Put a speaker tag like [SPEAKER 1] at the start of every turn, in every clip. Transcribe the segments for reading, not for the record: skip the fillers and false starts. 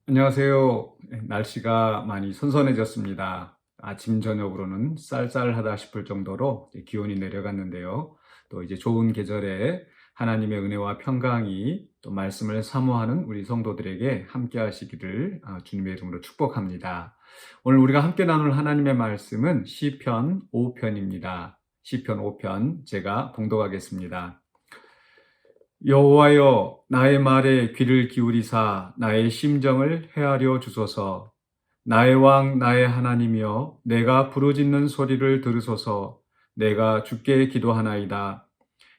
[SPEAKER 1] 안녕하세요. 날씨가 많이 선선해졌습니다. 아침, 저녁으로는 쌀쌀하다 싶을 정도로 기온이 내려갔는데요. 또 이제 좋은 계절에 하나님의 은혜와 평강이 또 말씀을 사모하는 우리 성도들에게 함께 하시기를 주님의 이름으로 축복합니다. 오늘 우리가 함께 나눌 하나님의 말씀은 시편 5편입니다. 시편 5편 제가 봉독하겠습니다. 여호와여, 나의 말에 귀를 기울이사 나의 심정을 헤아려 주소서. 나의 왕 나의 하나님이여, 내가 부르짖는 소리를 들으소서. 내가 주께 기도하나이다.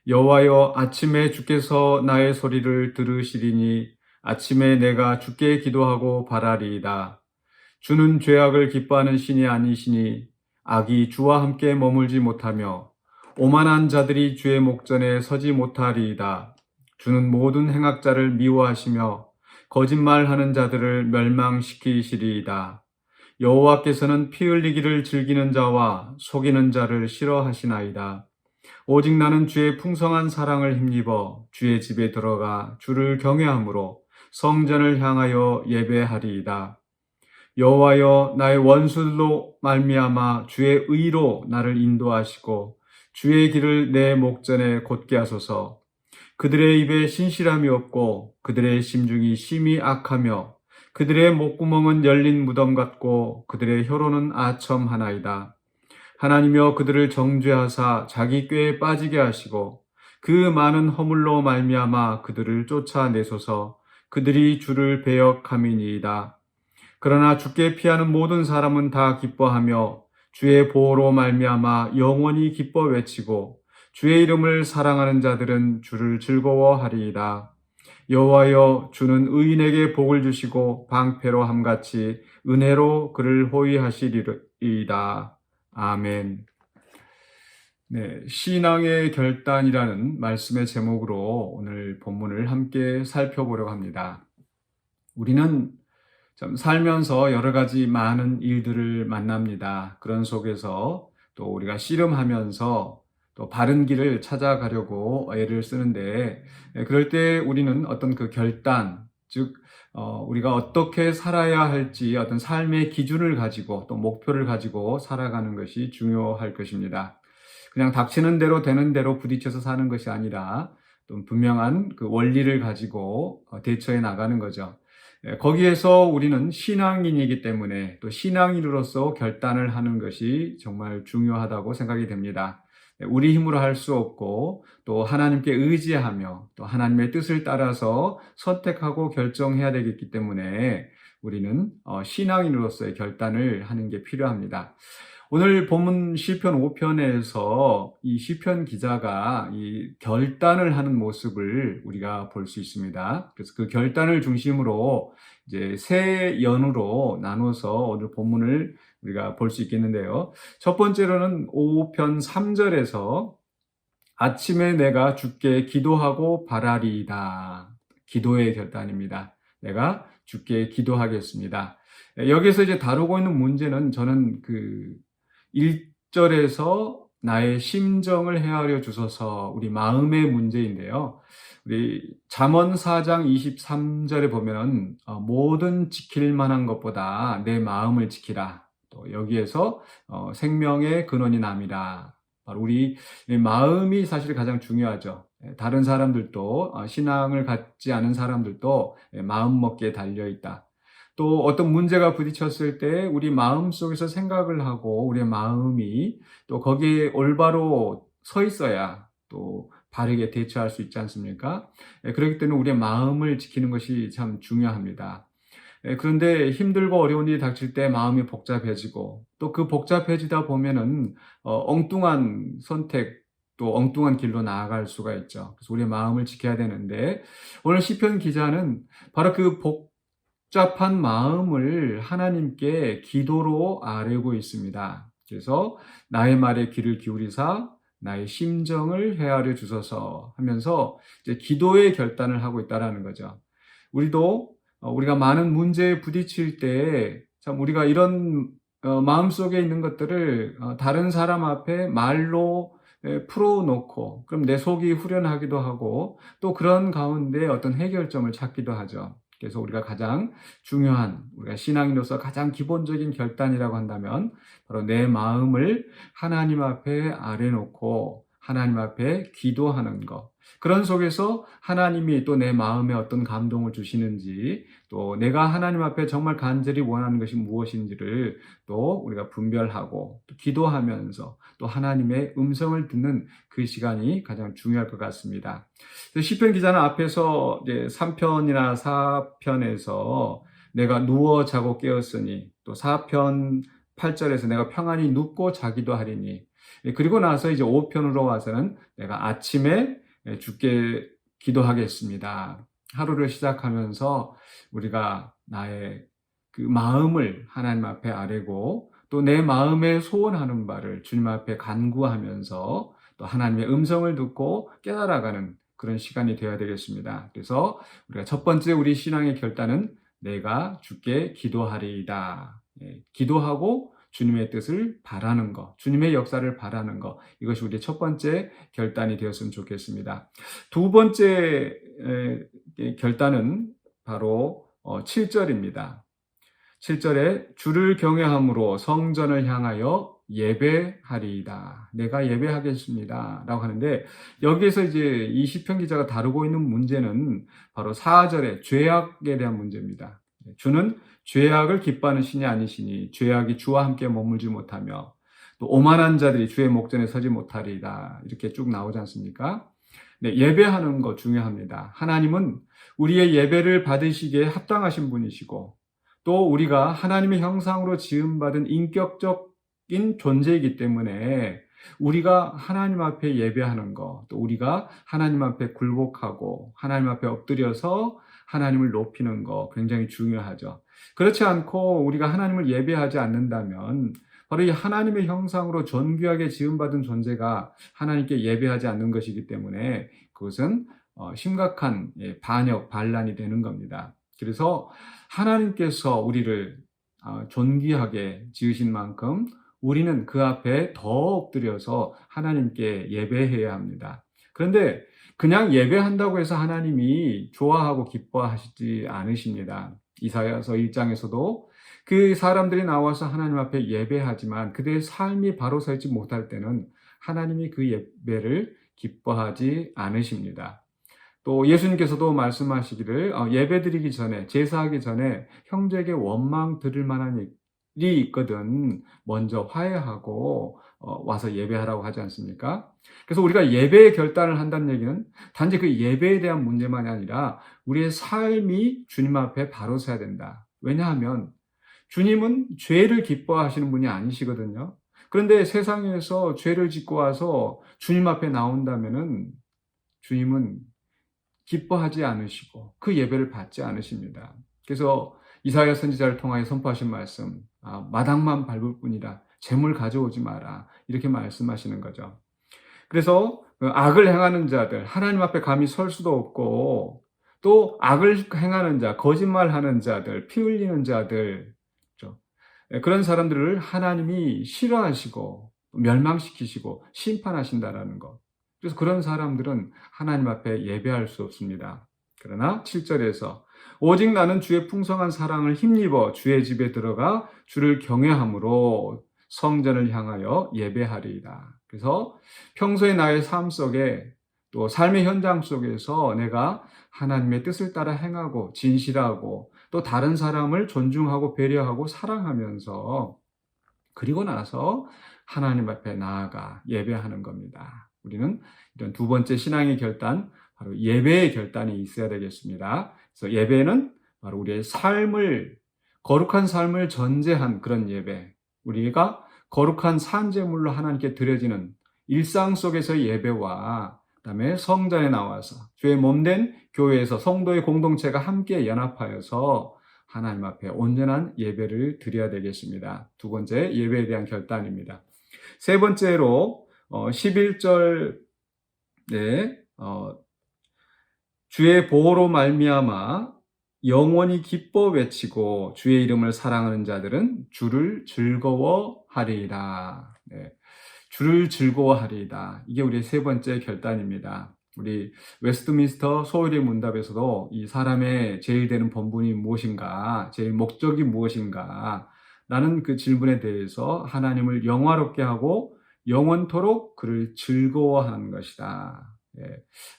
[SPEAKER 1] 여호와여, 아침에 주께서 나의 소리를 들으시리니 아침에 내가 주께 기도하고 바라리이다. 주는 죄악을 기뻐하는 신이 아니시니 악이 주와 함께 머물지 못하며 오만한 자들이 주의 목전에 서지 못하리이다. 주는 모든 행악자를 미워하시며 거짓말하는 자들을 멸망시키시리이다. 여호와께서는 피 흘리기를 즐기는 자와 속이는 자를 싫어하시나이다. 오직 나는 주의 풍성한 사랑을 힘입어 주의 집에 들어가 주를 경외함으로 성전을 향하여 예배하리이다. 여호와여, 나의 원수들로 말미암아 주의 의로 나를 인도하시고 주의 길을 내 목전에 곧게 하소서. 그들의 입에 신실함이 없고 그들의 심중이 심히 악하며 그들의 목구멍은 열린 무덤 같고 그들의 혀로는 아첨하나이다. 하나님이여, 그들을 정죄하사 자기 꾀에 빠지게 하시고 그 많은 허물로 말미암아 그들을 쫓아내소서. 그들이 주를 배역함이니이다. 그러나 주께 피하는 모든 사람은 다 기뻐하며 주의 보호로 말미암아 영원히 기뻐 외치고 주의 이름을 사랑하는 자들은 주를 즐거워하리이다. 여호와여, 주는 의인에게 복을 주시고 방패로 함같이 은혜로 그를 호위하시리이다. 아멘. 네, 신앙의 결단이라는 말씀의 제목으로 오늘 본문을 함께 살펴보려고 합니다. 우리는 참 살면서 여러 가지 많은 일들을 만납니다. 그런 속에서 또 우리가 씨름하면서 또 바른 길을 찾아가려고 애를 쓰는데, 그럴 때 우리는 어떤 그 결단, 즉 우리가 어떻게 살아야 할지 어떤 삶의 기준을 가지고 또 목표를 가지고 살아가는 것이 중요할 것입니다. 그냥 닥치는 대로 되는 대로 부딪혀서 사는 것이 아니라 또 분명한 그 원리를 가지고 대처해 나가는 거죠. 거기에서 우리는 신앙인이기 때문에 또 신앙인으로서 결단을 하는 것이 정말 중요하다고 생각이 됩니다. 우리 힘으로 할 수 없고 또 하나님께 의지하며 또 하나님의 뜻을 따라서 선택하고 결정해야 되겠기 때문에 우리는 신앙인으로서의 결단을 하는 게 필요합니다. 오늘 본문 시편 5편에서 이 시편 기자가 이 결단을 하는 모습을 우리가 볼 수 있습니다. 그래서 그 결단을 중심으로 이제 세 연으로 나눠서 오늘 본문을 우리가 볼 수 있겠는데요. 첫 번째로는 5편 3절에서 아침에 내가 주께 기도하고 바라리이다. 기도의 결단입니다. 내가 주께 기도하겠습니다. 여기서 이제 다루고 있는 문제는 저는 그 1절에서 나의 심정을 헤아려 주소서, 우리 마음의 문제인데요. 우리 잠언 4장 23절에 보면은 모든 지킬 만한 것보다 내 마음을 지키라. 또 여기에서 생명의 근원이 남이라. 바로 우리 마음이 사실 가장 중요하죠. 다른 사람들도 신앙을 갖지 않은 사람들도 마음 먹기에 달려 있다. 또 어떤 문제가 부딪혔을 때 우리 마음 속에서 생각을 하고 우리의 마음이 또 거기에 올바로 서 있어야 또 바르게 대처할 수 있지 않습니까? 그렇기 때문에 우리의 마음을 지키는 것이 참 중요합니다. 그런데 힘들고 어려운 일이 닥칠 때 마음이 복잡해지고 또 그 복잡해지다 보면은 엉뚱한 선택 또 엉뚱한 길로 나아갈 수가 있죠. 그래서 우리의 마음을 지켜야 되는데 오늘 시편 기자는 바로 그 복잡한 마음을 하나님께 기도로 아뢰고 있습니다. 그래서 나의 말에 귀를 기울이사 나의 심정을 헤아려 주소서 하면서 이제 기도의 결단을 하고 있다라는 거죠. 우리가 많은 문제에 부딪힐 때 참 우리가 이런 마음속에 있는 것들을 다른 사람 앞에 말로 풀어놓고 그럼 내 속이 후련하기도 하고 또 그런 가운데 어떤 해결점을 찾기도 하죠. 그래서 우리가 가장 중요한, 우리가 신앙인으로서 가장 기본적인 결단이라고 한다면 바로 내 마음을 하나님 앞에 아래놓고 하나님 앞에 기도하는 것. 그런 속에서 하나님이 또 내 마음에 어떤 감동을 주시는지, 또 내가 하나님 앞에 정말 간절히 원하는 것이 무엇인지를 또 우리가 분별하고 또 기도하면서 또 하나님의 음성을 듣는 그 시간이 가장 중요할 것 같습니다. 시편 기자는 앞에서 이제 3편이나 4편에서 내가 누워 자고 깨었으니, 또 4편 8절에서 내가 평안히 눕고 자기도 하리니, 그리고 나서 이제 5편으로 와서는 내가 아침에 주께 기도하겠습니다. 하루를 시작하면서 우리가 나의 그 마음을 하나님 앞에 아뢰고 또 내 마음에 소원하는 바를 주님 앞에 간구하면서 또 하나님의 음성을 듣고 깨달아가는 그런 시간이 되어야 되겠습니다. 그래서 우리가 첫 번째 우리 신앙의 결단은 내가 주께 기도하리이다. 기도하고 주님의 뜻을 바라는 것, 주님의 역사를 바라는 것, 이것이 우리의 첫 번째 결단이 되었으면 좋겠습니다. 두 번째 결단은 바로 7절입니다. 7절에 주를 경외함으로 성전을 향하여 예배하리이다. 내가 예배하겠습니다. 라고 하는데, 여기에서 이제 이 시편 기자가 다루고 있는 문제는 바로 4절의 죄악에 대한 문제입니다. 주는 죄악을 기뻐하는 신이 아니시니 죄악이 주와 함께 머물지 못하며 또 오만한 자들이 주의 목전에 서지 못하리이다. 이렇게 쭉 나오지 않습니까? 네, 예배하는 거 중요합니다. 하나님은 우리의 예배를 받으시기에 합당하신 분이시고 또 우리가 하나님의 형상으로 지음받은 인격적인 존재이기 때문에 우리가 하나님 앞에 예배하는 것, 또 우리가 하나님 앞에 굴복하고 하나님 앞에 엎드려서 하나님을 높이는 것 굉장히 중요하죠. 그렇지 않고 우리가 하나님을 예배하지 않는다면 바로 이 하나님의 형상으로 존귀하게 지음받은 존재가 하나님께 예배하지 않는 것이기 때문에 그것은 심각한 반역, 반란이 되는 겁니다. 그래서 하나님께서 우리를 존귀하게 지으신 만큼 우리는 그 앞에 더 엎드려서 하나님께 예배해야 합니다. 그런데 그냥 예배한다고 해서 하나님이 좋아하고 기뻐하시지 않으십니다. 이사야서 1장에서도 그 사람들이 나와서 하나님 앞에 예배하지만 그들의 삶이 바로 서 있지 못할 때는 하나님이 그 예배를 기뻐하지 않으십니다. 또 예수님께서도 말씀하시기를 예배드리기 전에, 제사하기 전에 형제에게 원망 들을 만한 일이 있거든 먼저 화해하고 와서 예배하라고 하지 않습니까? 그래서 우리가 예배의 결단을 한다는 얘기는 단지 그 예배에 대한 문제만이 아니라 우리의 삶이 주님 앞에 바로 서야 된다. 왜냐하면 주님은 죄를 기뻐하시는 분이 아니시거든요. 그런데 세상에서 죄를 짓고 와서 주님 앞에 나온다면은 주님은 기뻐하지 않으시고 그 예배를 받지 않으십니다. 그래서 이사야 선지자를 통하여 선포하신 말씀, 마당만 밟을 뿐이라 재물 가져오지 마라, 이렇게 말씀하시는 거죠. 그래서 악을 행하는 자들, 하나님 앞에 감히 설 수도 없고 또 악을 행하는 자, 거짓말하는 자들, 피 흘리는 자들, 그런 사람들을 하나님이 싫어하시고 멸망시키시고 심판하신다라는 것. 그래서 그런 사람들은 하나님 앞에 예배할 수 없습니다. 그러나 7절에서 오직 나는 주의 풍성한 사랑을 힘입어 주의 집에 들어가 주를 경외함으로 성전을 향하여 예배하리이다. 그래서 평소에 나의 삶 속에 또 삶의 현장 속에서 내가 하나님의 뜻을 따라 행하고 진실하고 또 다른 사람을 존중하고 배려하고 사랑하면서 그리고 나서 하나님 앞에 나아가 예배하는 겁니다. 우리는 이런 두 번째 신앙의 결단, 바로 예배의 결단이 있어야 되겠습니다. 그래서 예배는 바로 우리의 삶을, 거룩한 삶을 전제한 그런 예배, 우리가 거룩한 산제물로 하나님께 드려지는 일상 속에서의 예배와 그다음에 성전에 나와서 주의 몸된 교회에서 성도의 공동체가 함께 연합하여서 하나님 앞에 온전한 예배를 드려야 되겠습니다. 두 번째, 예배에 대한 결단입니다. 세 번째로 11절에 주의 보호로 말미암아 영원히 기뻐 외치고 주의 이름을 사랑하는 자들은 주를 즐거워하리이다. 주를 즐거워하리이다. 이게 우리의 세 번째 결단입니다. 우리 웨스트민스터 소율의 문답에서도 이 사람의 제일 되는 본분이 무엇인가, 제일 목적이 무엇인가 라는 그 질문에 대해서 하나님을 영화롭게 하고 영원토록 그를 즐거워하는 것이다. 예,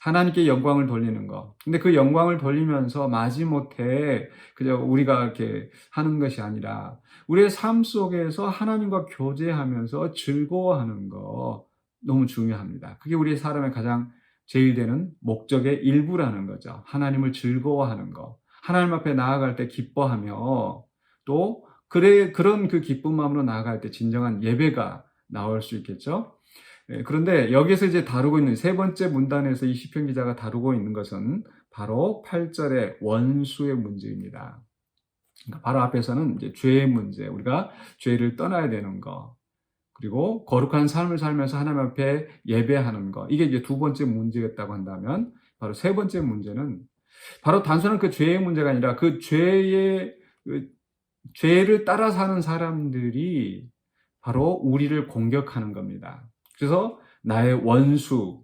[SPEAKER 1] 하나님께 영광을 돌리는 것. 근데 그 영광을 돌리면서 마지못해 그저 우리가 이렇게 하는 것이 아니라 우리의 삶 속에서 하나님과 교제하면서 즐거워하는 거 너무 중요합니다. 그게 우리 사람의 가장 제일 되는 목적의 일부라는 거죠. 하나님을 즐거워하는 거. 하나님 앞에 나아갈 때 기뻐하며 또 그런 그 기쁜 마음으로 나아갈 때 진정한 예배가 나올 수 있겠죠. 그런데 여기서 이제 다루고 있는 세 번째 문단에서 이 시편 기자가 다루고 있는 것은 바로 8절의 원수의 문제입니다. 그러니까 바로 앞에서는 이제 죄의 문제, 우리가 죄를 떠나야 되는 거, 그리고 거룩한 삶을 살면서 하나님 앞에 예배하는 거, 이게 이제 두 번째 문제였다고 한다면, 바로 세 번째 문제는 바로 단순한 그 죄의 문제가 아니라 그 죄를 따라 사는 사람들이 바로 우리를 공격하는 겁니다. 그래서 나의 원수의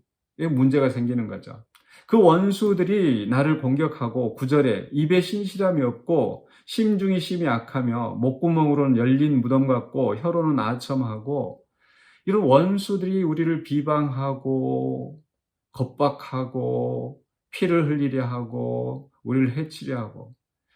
[SPEAKER 1] 문제가 생기는 거죠. 그 원수들이 나를 공격하고 9절에 입에 신실함이 없고 심중이 심히 악하며 목구멍으로는 열린 무덤 같고 혀로는 아첨하고, 이런 원수들이 우리를 비방하고 겁박하고 피를 흘리려 하고 우리를 해치려 하고,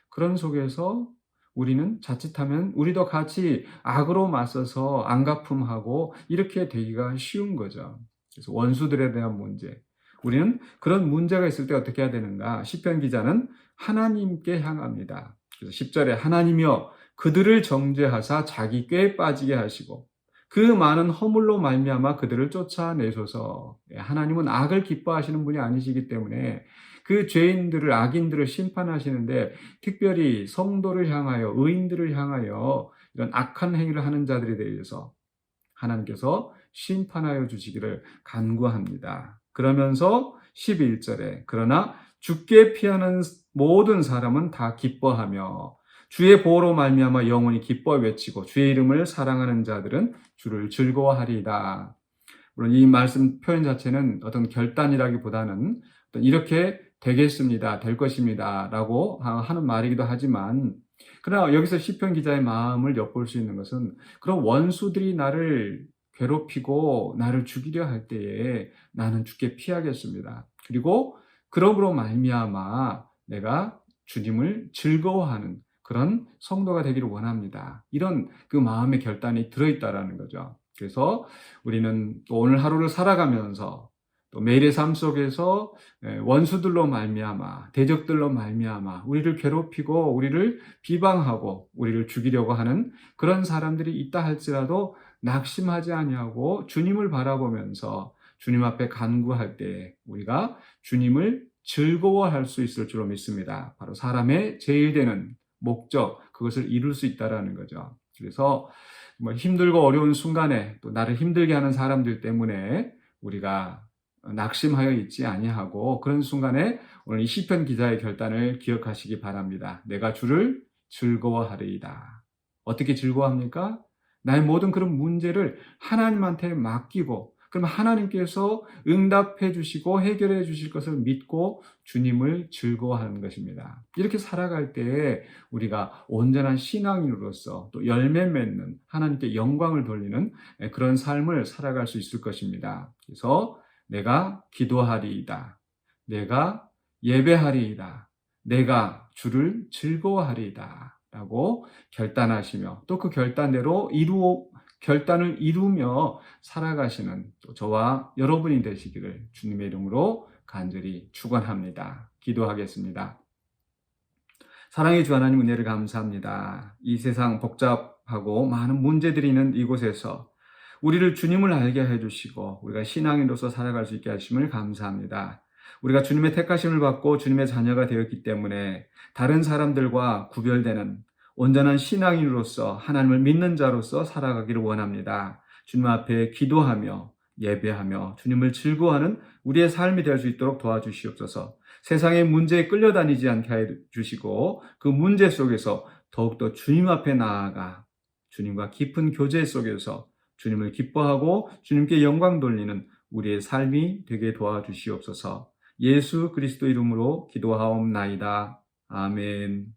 [SPEAKER 1] 그런 속에서 우리는 자칫하면 우리도 같이 악으로 맞서서 안갚음하고 이렇게 되기가 쉬운 거죠. 그래서 원수들에 대한 문제. 우리는 그런 문제가 있을 때 어떻게 해야 되는가? 시편 기자는 하나님께 향합니다. 그래서 10절에 하나님이여 그들을 정죄하사 자기 꾀에 빠지게 하시고 그 많은 허물로 말미암아 그들을 쫓아내소서. 하나님은 악을 기뻐하시는 분이 아니시기 때문에 그 죄인들을, 악인들을 심판하시는데 특별히 성도를 향하여, 의인들을 향하여 이런 악한 행위를 하는 자들에 대해서 하나님께서 심판하여 주시기를 간구합니다. 그러면서 11절에 그러나 주께 피하는 모든 사람은 다 기뻐하며 주의 보호로 말미암아 영원히 기뻐 외치고 주의 이름을 사랑하는 자들은 주를 즐거워하리이다. 물론 이 말씀 표현 자체는 어떤 결단이라기보다는 어떤 이렇게 되겠습니다, 될 것입니다 라고 하는 말이기도 하지만, 그러나 여기서 시편 기자의 마음을 엿볼 수 있는 것은 그런 원수들이 나를 괴롭히고 나를 죽이려 할 때에 나는 주께 피하겠습니다. 그리고 그러므로 말미암아 내가 주님을 즐거워하는 그런 성도가 되기를 원합니다. 이런 그 마음의 결단이 들어있다라는 거죠. 그래서 우리는 또 오늘 하루를 살아가면서 또 매일의 삶 속에서 원수들로 말미암아, 대적들로 말미암아 우리를 괴롭히고 우리를 비방하고 우리를 죽이려고 하는 그런 사람들이 있다 할지라도 낙심하지 아니하고 주님을 바라보면서 주님 앞에 간구할 때 우리가 주님을 즐거워할 수 있을 줄로 믿습니다. 바로 사람의 제일 되는 목적, 그것을 이룰 수 있다라는 거죠. 그래서 힘들고 어려운 순간에 또 나를 힘들게 하는 사람들 때문에 우리가 낙심하여 있지 아니하고, 그런 순간에 오늘 이 시편 기자의 결단을 기억하시기 바랍니다. 내가 주를 즐거워하리이다. 어떻게 즐거워합니까? 나의 모든 그런 문제를 하나님한테 맡기고, 그럼 하나님께서 응답해 주시고 해결해 주실 것을 믿고 주님을 즐거워하는 것입니다. 이렇게 살아갈 때 우리가 온전한 신앙인으로서 또 열매 맺는, 하나님께 영광을 돌리는 그런 삶을 살아갈 수 있을 것입니다. 그래서 내가 기도하리이다, 내가 예배하리이다, 내가 주를 즐거워하리이다 라고 결단하시며 또 그 결단대로 결단을 이루며 살아가시는 또 저와 여러분이 되시기를 주님의 이름으로 간절히 축원합니다. 기도하겠습니다. 사랑의 주 하나님, 은혜를 감사합니다. 이 세상 복잡하고 많은 문제들이 있는 이곳에서 우리를 주님을 알게 해주시고 우리가 신앙인으로서 살아갈 수 있게 하심을 감사합니다. 우리가 주님의 택하심을 받고 주님의 자녀가 되었기 때문에 다른 사람들과 구별되는 온전한 신앙인으로서 하나님을 믿는 자로서 살아가기를 원합니다. 주님 앞에 기도하며 예배하며 주님을 즐거워하는 우리의 삶이 될 수 있도록 도와주시옵소서. 세상의 문제에 끌려다니지 않게 해주시고 그 문제 속에서 더욱더 주님 앞에 나아가 주님과 깊은 교제 속에서 주님을 기뻐하고 주님께 영광 돌리는 우리의 삶이 되게 도와주시옵소서. 예수 그리스도 이름으로 기도하옵나이다. 아멘.